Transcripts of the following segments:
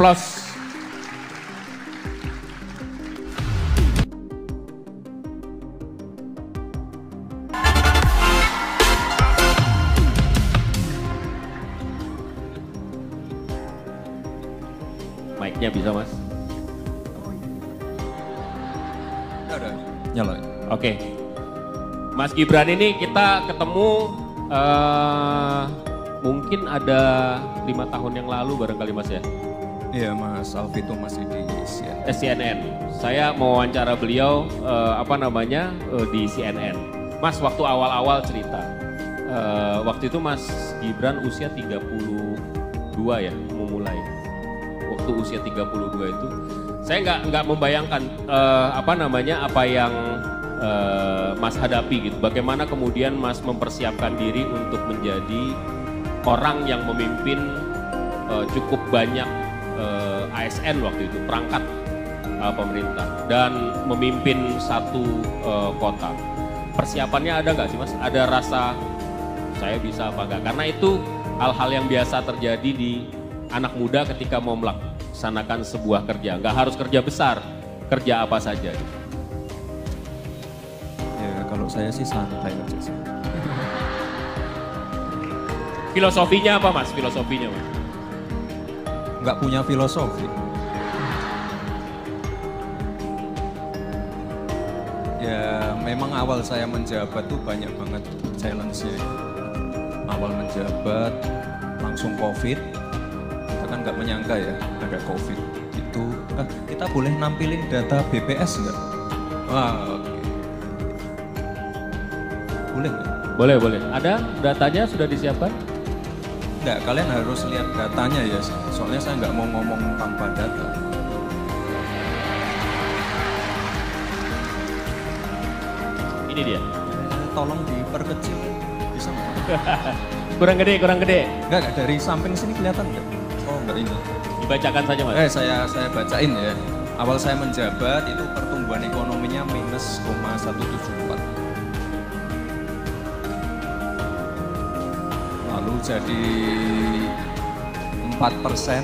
Plus. Mic-nya bisa, Mas? Udah, nyala. Oke. Mas Gibran ini kita ketemu mungkin ada 5 tahun yang lalu barangkali Mas ya? Iya, Mas Alfi itu masih di CNN. CNN. Saya mau wawancara beliau di CNN. Mas waktu awal-awal cerita, waktu itu Mas Gibran usia 32 ya, memulai. Waktu usia 32 itu, saya nggak membayangkan apa yang Mas hadapi gitu. Bagaimana kemudian Mas mempersiapkan diri untuk menjadi orang yang memimpin cukup banyak ASN waktu itu, perangkat pemerintah, dan memimpin satu kota. Persiapannya ada nggak sih Mas? Ada rasa saya bisa apa enggak? Karena itu hal-hal yang biasa terjadi di anak muda ketika mau melaksanakan sebuah kerja. Nggak harus kerja besar, kerja apa saja gitu. Ya kalau saya sih santai aja sih. Filosofinya apa Mas? Filosofinya Mas? Nggak punya filosofi. Ya memang awal saya menjabat tuh banyak banget challenge-nya. Awal menjabat langsung COVID, kita kan nggak menyangka ya ada COVID. Itu kita boleh nampilin data BPS nggak? Wah, oke. Boleh nggak? Boleh. Ada datanya sudah disiapkan? Enggak, kalian harus lihat datanya ya. Soalnya saya nggak mau ngomong tanpa data. Ini dia. Tolong diperkecil, bisa nggak? kurang gede. Enggak, dari samping sini kelihatan nggak? Oh, enggak ini. Dibacakan saja Mas. Saya bacain ya. Awal saya menjabat itu pertumbuhan ekonominya minus 0,174. Lalu jadi 4%,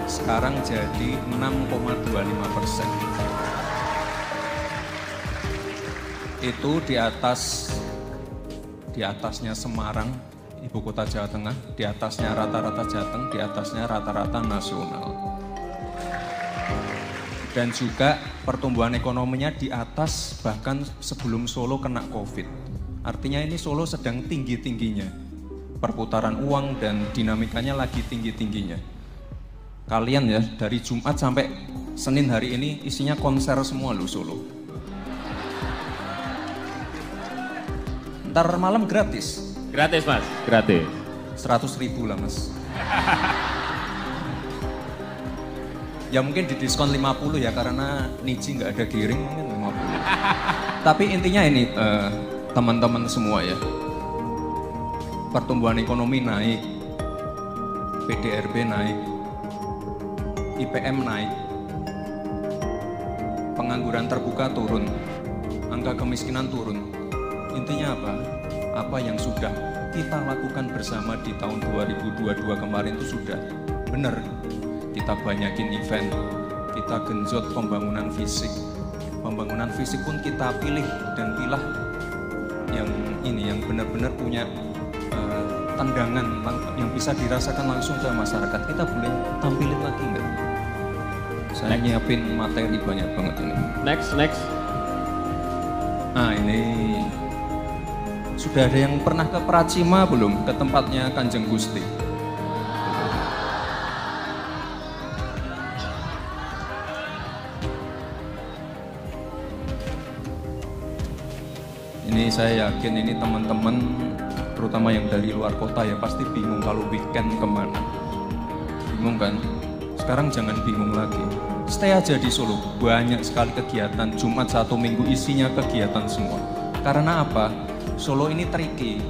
sekarang jadi 6,25%. Itu di atasnya Semarang, ibu kota Jawa Tengah, di atasnya rata-rata Jateng, di atasnya rata-rata nasional. Dan juga pertumbuhan ekonominya di atas bahkan sebelum Solo kena COVID. Artinya ini Solo sedang tinggi-tingginya. Perputaran uang dan dinamikanya lagi tinggi-tingginya. Kalian ya dari Jumat sampai Senin hari ini isinya konser semua loh Solo. Ntar malam gratis. Gratis Mas? Gratis. 100.000 lah Mas. Ya mungkin didiskon 50 ya karena Niji nggak ada giring mungkin 50. Tapi intinya ini teman-teman semua ya. Pertumbuhan ekonomi naik, PDRB naik, IPM naik, pengangguran terbuka turun, angka kemiskinan turun. Intinya apa? Apa yang sudah kita lakukan bersama di tahun 2022 kemarin itu sudah benar. Kita banyakin event, kita genjot pembangunan fisik. Pembangunan fisik pun kita pilih dan pilah yang ini, yang benar-benar punya tendangan yang bisa dirasakan langsung ke masyarakat. Kita boleh tampilin lagi nggak? Saya nyiapin materi banyak banget ini. Next. Nah ini sudah ada yang pernah ke Pracima belum? Ke tempatnya Kanjeng Gusti. Ini saya yakin ini teman-teman terutama yang dari luar kota ya pasti bingung kalau weekend kemana. Bingung kan? Sekarang jangan bingung lagi. Stay aja di Solo, banyak sekali kegiatan. Jumat 1 minggu isinya kegiatan semua. Karena apa? Solo ini tricky.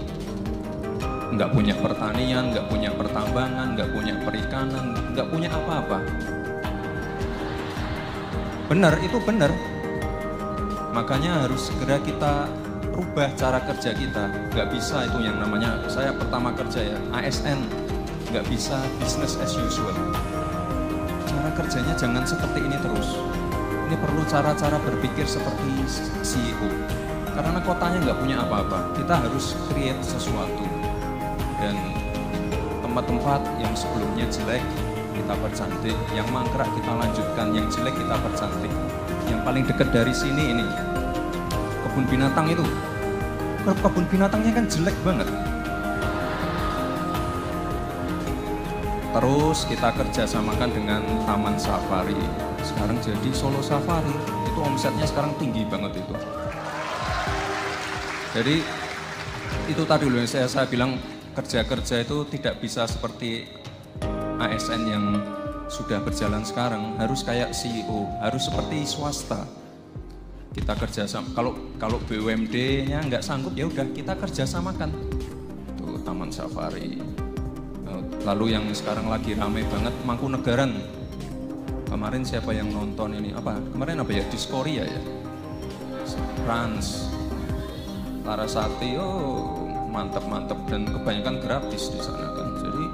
Nggak punya pertanian, nggak punya pertambangan, nggak punya perikanan, nggak punya apa-apa. Benar, itu benar. Makanya harus segera kita rubah cara kerja kita. Nggak bisa itu yang namanya, saya pertama kerja ya, ASN. Nggak bisa business as usual. kerjanya jangan seperti ini terus. Ini perlu cara-cara berpikir seperti CEO. Karena kotanya nggak punya apa-apa, kita harus create sesuatu. Dan tempat-tempat yang sebelumnya jelek, kita percantik. Yang mangkrak kita lanjutkan, yang jelek kita percantik. Yang paling dekat dari sini ini, kebun binatang itu. Kebun binatangnya kan jelek banget. Terus kita kerjasamakan dengan Taman Safari. Sekarang jadi Solo Safari. Itu omsetnya sekarang tinggi banget itu. Jadi itu tadi loh yang saya bilang, kerja-kerja itu tidak bisa seperti ASN yang sudah berjalan sekarang. Harus kayak CEO, harus seperti swasta. Kita kerjasama. Kalau BUMD-nya nggak sanggup, ya udah kita kerjasamakan. Tuh Taman Safari. Lalu yang sekarang lagi ramai banget, Mangkunegaran. Kemarin siapa yang nonton ini? Kemarin apa ya? Diskoria ya? Trans. Larasati, mantap-mantap. Dan kebanyakan gratis di sana kan. Jadi,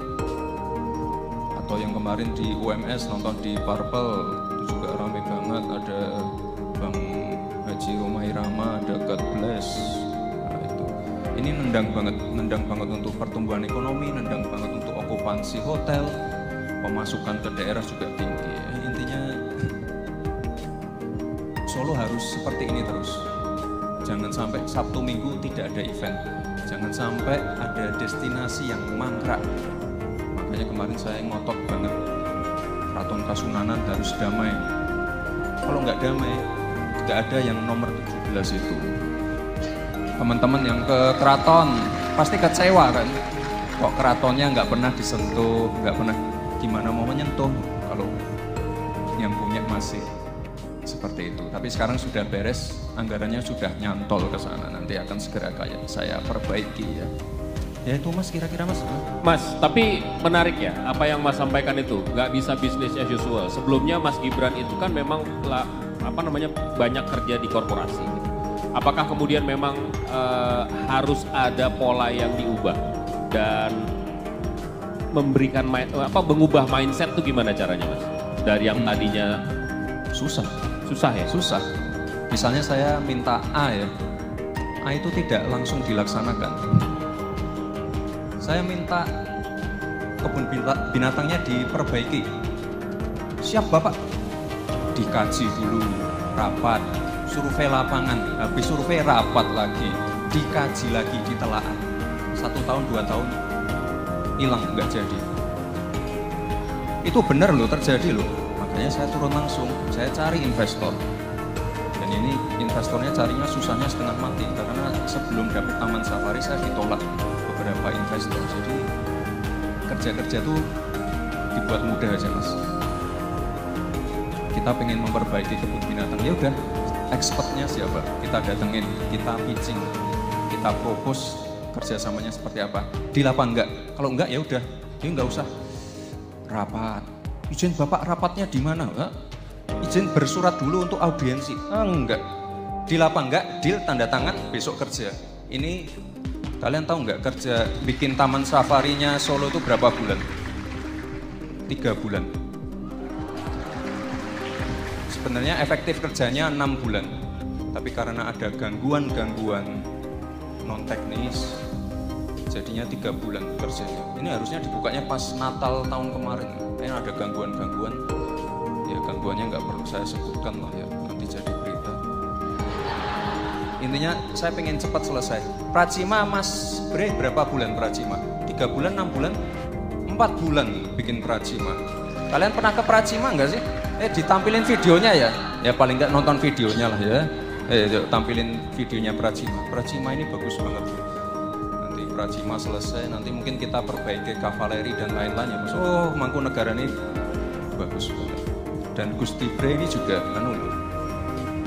atau yang kemarin di UMS nonton di Purple, itu juga ramai banget. Ada Bang Haji Roma Irama, ada God Bless. Ini nendang banget untuk pertumbuhan ekonomi, nendang banget untuk okupansi hotel, pemasukan ke daerah juga tinggi. Intinya Solo harus seperti ini terus. Jangan sampai Sabtu Minggu tidak ada event. Jangan sampai ada destinasi yang mangkrak. Makanya kemarin saya ngotot banget, Keraton Kasunanan harus damai. Kalau nggak damai, nggak ada yang nomor 17 itu. Teman-teman yang ke keraton pasti kecewa kan, kok keratonnya nggak pernah disentuh, nggak pernah, gimana mau menyentuh kalau yang punya masih seperti itu. Tapi sekarang sudah beres, anggarannya sudah nyantol ke sana, nanti akan segera kayak saya perbaiki ya. Ya itu Mas, kira-kira Mas. Mas, tapi menarik ya apa yang Mas sampaikan itu, nggak bisa bisnis as usual. Sebelumnya Mas Gibran itu kan memang banyak kerja di korporasi. Apakah kemudian memang harus ada pola yang diubah dan mengubah mindset itu gimana caranya Mas? Dari yang tadinya susah ya? Susah. Misalnya saya minta A ya, A itu tidak langsung dilaksanakan. Saya minta kebun binatangnya diperbaiki. Siap Bapak? Dikaji dulu, rapat. Survei lapangan, habis survei rapat lagi, dikaji lagi, ditelaah. 1 tahun, 2 tahun, hilang, nggak jadi. Itu benar loh, terjadi loh. Makanya saya turun langsung, saya cari investor. Dan ini investornya carinya susahnya setengah mati, karena sebelum dapat Taman Safari saya ditolak beberapa investor. Jadi kerja-kerja tuh dibuat mudah aja Mas. Kita pengen memperbaiki kebun binatang, ya udah. Expertnya siapa? Kita datengin, kita pitching, kita propose kerjasamanya seperti apa. Di lapang enggak? Kalau enggak ya udah, ini enggak usah rapat. Izin Bapak rapatnya di mana? Izin bersurat dulu untuk audiensi. Enggak. Di lapang enggak? Deal tanda tangan, besok kerja. Ini kalian tahu enggak kerja bikin Taman Safarinya Solo itu berapa bulan? 3 bulan. Sebenarnya efektif kerjanya 6 bulan, tapi karena ada gangguan-gangguan non teknis, jadinya 3 bulan kerjanya. Ini harusnya dibukanya pas Natal tahun kemarin. Ini ada gangguan-gangguan, ya gangguannya nggak perlu saya sebutkan lah ya, nanti jadi berita. Intinya saya pengen cepat selesai. Pracima Mas Bre berapa bulan Pracima? 3 bulan, 6 bulan, 4 bulan bikin Pracima. Kalian pernah ke Pracima nggak sih? Ditampilin videonya ya, ya paling nggak nonton videonya lah ya. Tampilin videonya Pracima. Pracima ini bagus banget. Nanti Pracima selesai, nanti mungkin kita perbaiki kavaleri dan lain-lainnya. Oh, Mangkunegaran ini bagus banget. Dan Gusti Bre ini juga,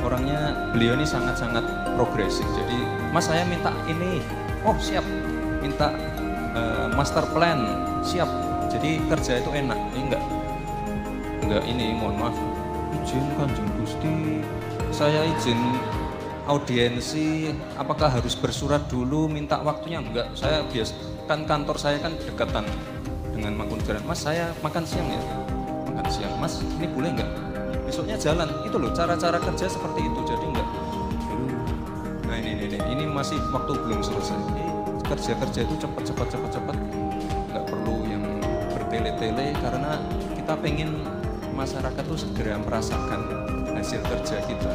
orangnya, beliau ini sangat-sangat progresif. Jadi, Mas saya minta ini, oh siap. Minta master plan, siap. Jadi kerja itu enak, enggak ini, mohon maaf, izin Kanjeng Gusti, saya izin audiensi, apakah harus bersurat dulu, minta waktunya? Enggak, saya kan kantor saya kan dekatan dengan Mangkunegaran. Mas saya makan siang ya? Makan siang. Mas ini boleh nggak? Besoknya jalan, itu loh cara-cara kerja seperti itu. Jadi nggak, nah ini masih waktu belum selesai. Kerja itu cepat, nggak perlu yang bertele-tele karena kita pengen masyarakat tuh segera merasakan hasil kerja kita.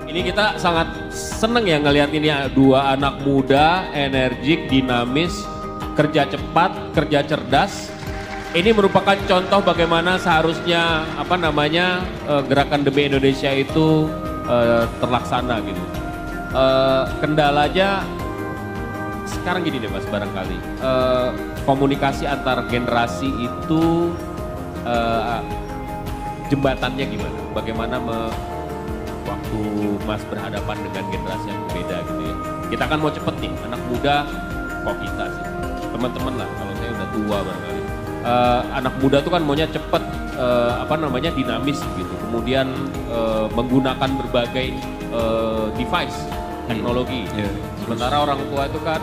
Ini kita sangat seneng ya ngelihat ini dua anak muda, energik, dinamis, kerja cepat, kerja cerdas. Ini merupakan contoh bagaimana seharusnya gerakan Demi Indonesia itu terlaksana gitu. Kendalanya sekarang gini deh Mas, barangkali komunikasi antar generasi itu jembatannya gimana? Bagaimana waktu Mas berhadapan dengan generasi yang berbeda gitu ya. Kita kan mau cepet nih, anak muda kok kita sih, teman-teman lah, kalau saya udah tua barangkali. Anak muda tuh kan maunya cepet, dinamis gitu. Kemudian menggunakan berbagai device, teknologi. Sementara orang tua itu kan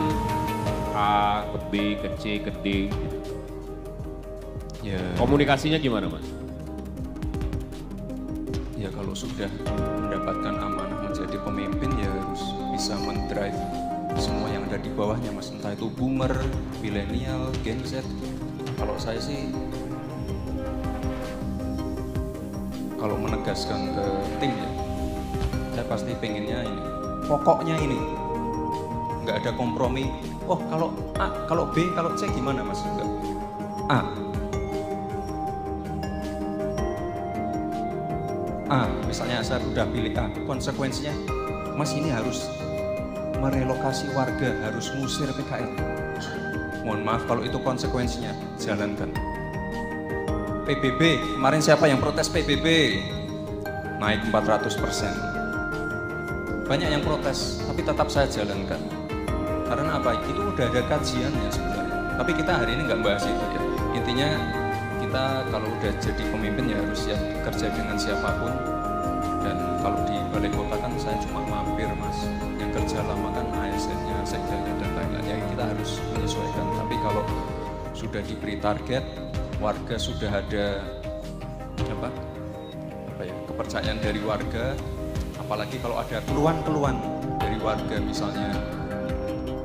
A ke B ke C ke D. Komunikasinya gimana Mas? Ya kalau sudah mendapatkan amanah menjadi pemimpin ya harus bisa mendrive semua yang ada di bawahnya Mas, entah itu boomer, milenial, Gen Z. Kalau saya sih kalau menegaskan ke tim ya, saya pasti pengennya ini, pokoknya ini, nggak ada kompromi. Oh kalau A, kalau B, kalau C gimana Mas? Enggak. Misalnya saya udah pilih A, konsekuensinya Mas ini harus merelokasi warga, harus ngusir PKL. Mohon maaf kalau itu konsekuensinya, jalankan. PBB, kemarin siapa yang protes PBB? Naik 400%. Banyak yang protes, tapi tetap saya jalankan. Karena apa? Itu udah ada kajiannya sebenarnya. Tapi kita hari ini nggak bahas itu ya. Intinya kita kalau udah jadi pemimpin ya harus siap kerja dengan siapapun. Dan kalau di balai kota kan saya cuma mampir Mas. Yang kerja lama kan ASN-nya, sekdanya dan lain-lainnya. Kita harus menyesuaikan. Tapi kalau sudah diberi target, warga sudah ada kepercayaan dari warga. Apalagi kalau ada keluhan-keluhan dari warga, misalnya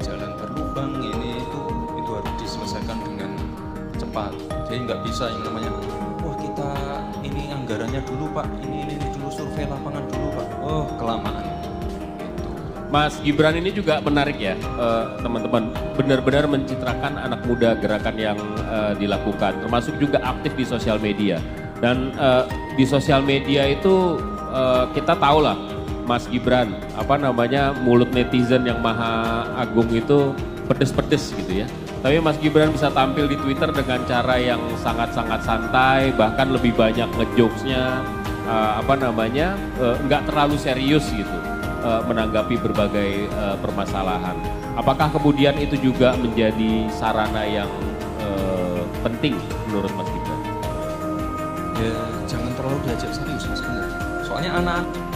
jalan berlubang itu harus diselesaikan dengan cepat. Jadi nggak bisa yang namanya, wah kita ini anggarannya dulu Pak, ini dulu survei lapangan dulu Pak. Oh kelamaan. Gitu. Mas Gibran ini juga menarik ya, teman-teman. Benar-benar mencitrakan anak muda gerakan yang dilakukan, termasuk juga aktif di sosial media. Dan di sosial media itu kita tahu lah Mas Gibran, mulut netizen yang maha agung itu pedes-pedes gitu ya. Tapi Mas Gibran bisa tampil di Twitter dengan cara yang sangat-sangat santai, bahkan lebih banyak ngejokesnya, nggak terlalu serius gitu menanggapi berbagai permasalahan. Apakah kemudian itu juga menjadi sarana yang penting menurut Mas Gibran? Ya jangan terlalu diajak serius Mas, benar. Soalnya anak